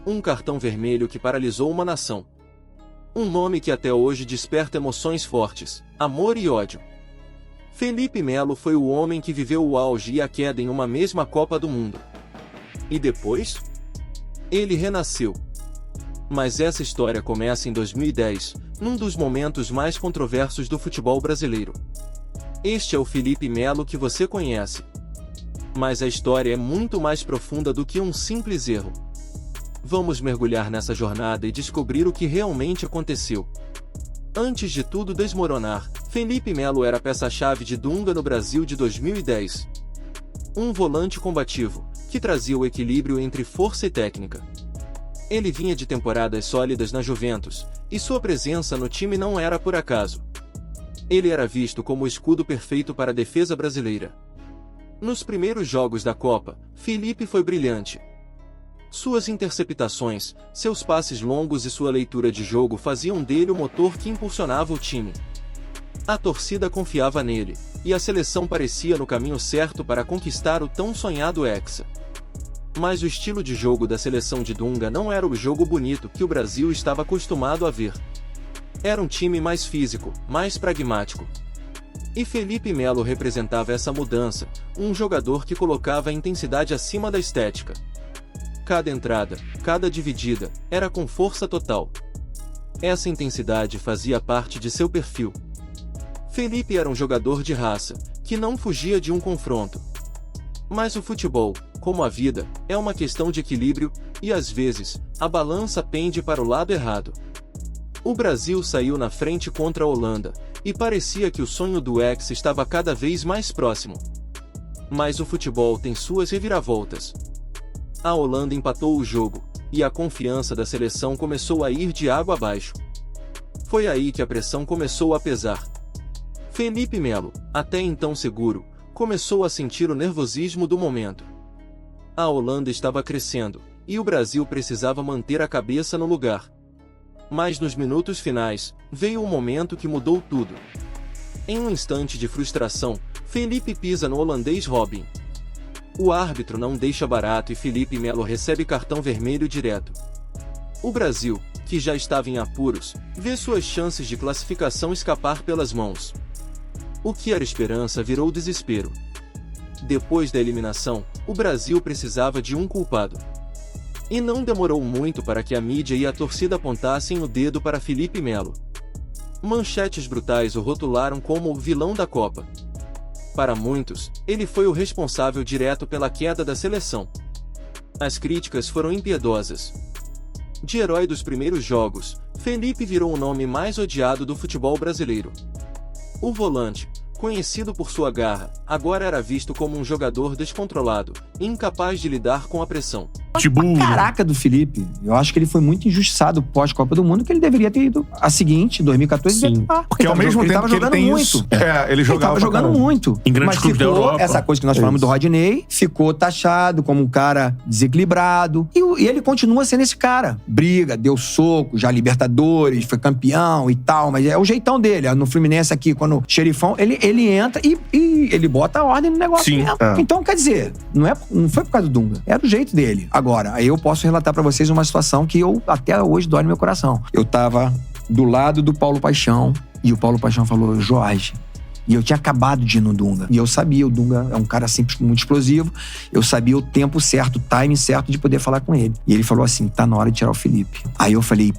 Um cartão vermelho que paralisou uma nação. Um nome que até hoje desperta emoções fortes, amor e ódio. Felipe Melo foi o homem que viveu o auge e a queda em uma mesma Copa do Mundo. E depois? Ele renasceu. Mas essa história começa em 2010, num dos momentos mais controversos do futebol brasileiro. Este é o Felipe Melo que você conhece. Mas a história é muito mais profunda do que um simples erro. Vamos mergulhar nessa jornada e descobrir o que realmente aconteceu. Antes de tudo desmoronar, Felipe Melo era a peça-chave de Dunga no Brasil de 2010. Um volante combativo, que trazia o equilíbrio entre força e técnica. Ele vinha de temporadas sólidas na Juventus, e sua presença no time não era por acaso. Ele era visto como o escudo perfeito para a defesa brasileira. Nos primeiros jogos da Copa, Felipe foi brilhante. Suas interceptações, seus passes longos e sua leitura de jogo faziam dele o motor que impulsionava o time. A torcida confiava nele, e a seleção parecia no caminho certo para conquistar o tão sonhado Hexa. Mas o estilo de jogo da seleção de Dunga não era o jogo bonito que o Brasil estava acostumado a ver. Era um time mais físico, mais pragmático. E Felipe Melo representava essa mudança, um jogador que colocava a intensidade acima da estética. Cada entrada, cada dividida, era com força total. Essa intensidade fazia parte de seu perfil. Felipe era um jogador de raça, que não fugia de um confronto. Mas o futebol, como a vida, é uma questão de equilíbrio, e às vezes, a balança pende para o lado errado. O Brasil saiu na frente contra a Holanda, e parecia que o sonho do Hexa estava cada vez mais próximo. Mas o futebol tem suas reviravoltas. A Holanda empatou o jogo, e a confiança da seleção começou a ir de água abaixo. Foi aí que a pressão começou a pesar. Felipe Melo, até então seguro, começou a sentir o nervosismo do momento. A Holanda estava crescendo, e o Brasil precisava manter a cabeça no lugar. Mas nos minutos finais, veio o momento que mudou tudo. Em um instante de frustração, Felipe pisa no holandês Robin. O árbitro não deixa barato e Felipe Melo recebe cartão vermelho direto. O Brasil, que já estava em apuros, vê suas chances de classificação escapar pelas mãos. O que era esperança virou desespero. Depois da eliminação, o Brasil precisava de um culpado. E não demorou muito para que a mídia e a torcida apontassem o dedo para Felipe Melo. Manchetes brutais o rotularam como o vilão da Copa. Para muitos, ele foi o responsável direto pela queda da seleção. As críticas foram impiedosas. De herói dos primeiros jogos, Felipe virou o nome mais odiado do futebol brasileiro. O volante, conhecido por sua garra, agora era visto como um jogador descontrolado, incapaz de lidar com a pressão. Caraca do Felipe. Eu acho que ele foi muito injustiçado pós-Copa do Mundo, que ele deveria ter ido a seguinte, 2014. Sim. Porque ao mesmo tempo que ele tem muito. Isso, ele jogava jogando muito. Em grandes clubes da Europa. Essa coisa que nós falamos do Rodinei, ficou taxado como um cara desequilibrado. E ele continua sendo esse cara. Briga, deu soco, já Libertadores, foi campeão e tal, mas é o jeitão dele. No Fluminense aqui, quando o xerifão, ele entra e ele bota a ordem no negócio mesmo. Então, quer dizer, não foi por causa do Dunga, era o jeito dele. Agora, aí eu posso relatar pra vocês uma situação que até hoje dói no meu coração. Eu tava do lado do Paulo Paixão, e o Paulo Paixão falou, Jorge, e eu tinha acabado de ir no Dunga. E eu sabia, o Dunga é um cara sempre muito explosivo, eu sabia o tempo certo, o timing certo de poder falar com ele. E ele falou assim, tá na hora de tirar o Felipe. Aí eu falei,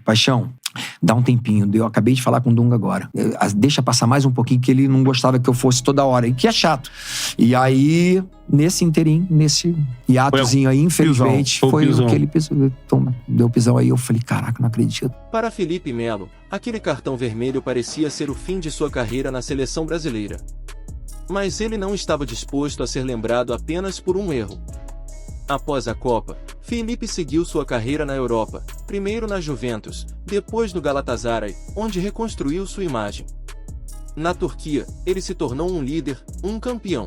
Paixão, dá um tempinho, eu acabei de falar com o Dunga agora. Deixa passar mais um pouquinho, que ele não gostava que eu fosse toda hora, e que é chato. E aí, nesse inteirinho, nesse hiatozinho aí, infelizmente, foi o que ele deu pisão aí. Eu falei, caraca, não acredito. Para Felipe Melo, aquele cartão vermelho parecia ser o fim de sua carreira na seleção brasileira. Mas ele não estava disposto a ser lembrado apenas por um erro. Após a Copa, Felipe seguiu sua carreira na Europa, primeiro na Juventus, depois no Galatasaray, onde reconstruiu sua imagem. Na Turquia, ele se tornou um líder, um campeão.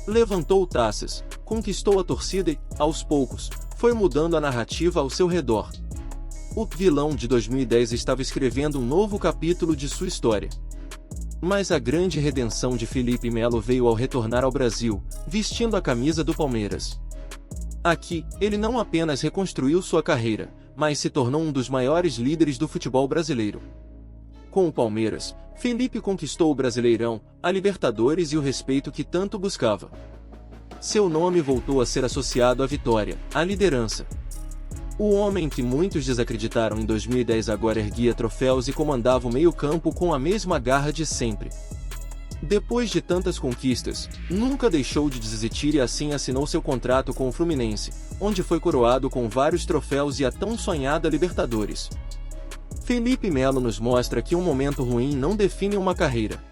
Levantou taças, conquistou a torcida e, aos poucos, foi mudando a narrativa ao seu redor. O vilão de 2010 estava escrevendo um novo capítulo de sua história. Mas a grande redenção de Felipe Melo veio ao retornar ao Brasil, vestindo a camisa do Palmeiras. Aqui, ele não apenas reconstruiu sua carreira, mas se tornou um dos maiores líderes do futebol brasileiro. Com o Palmeiras, Felipe conquistou o Brasileirão, a Libertadores e o respeito que tanto buscava. Seu nome voltou a ser associado à vitória, à liderança. O homem que muitos desacreditaram em 2010 agora erguia troféus e comandava o meio-campo com a mesma garra de sempre. Depois de tantas conquistas, nunca deixou de desistir e assim assinou seu contrato com o Fluminense, onde foi coroado com vários troféus e a tão sonhada Libertadores. Felipe Melo nos mostra que um momento ruim não define uma carreira.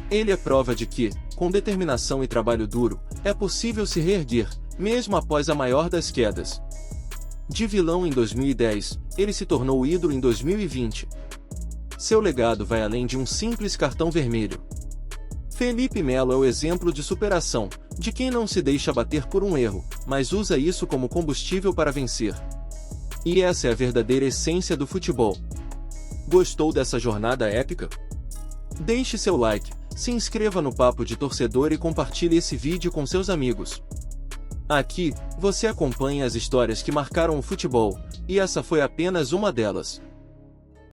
Ele é prova de que, com determinação e trabalho duro, é possível se reerguer, mesmo após a maior das quedas. De vilão em 2010, ele se tornou ídolo em 2020. Seu legado vai além de um simples cartão vermelho. Felipe Melo é o exemplo de superação, de quem não se deixa abater por um erro, mas usa isso como combustível para vencer. E essa é a verdadeira essência do futebol. Gostou dessa jornada épica? Deixe seu like, se inscreva no Papo de Torcedor e compartilhe esse vídeo com seus amigos. Aqui, você acompanha as histórias que marcaram o futebol, e essa foi apenas uma delas.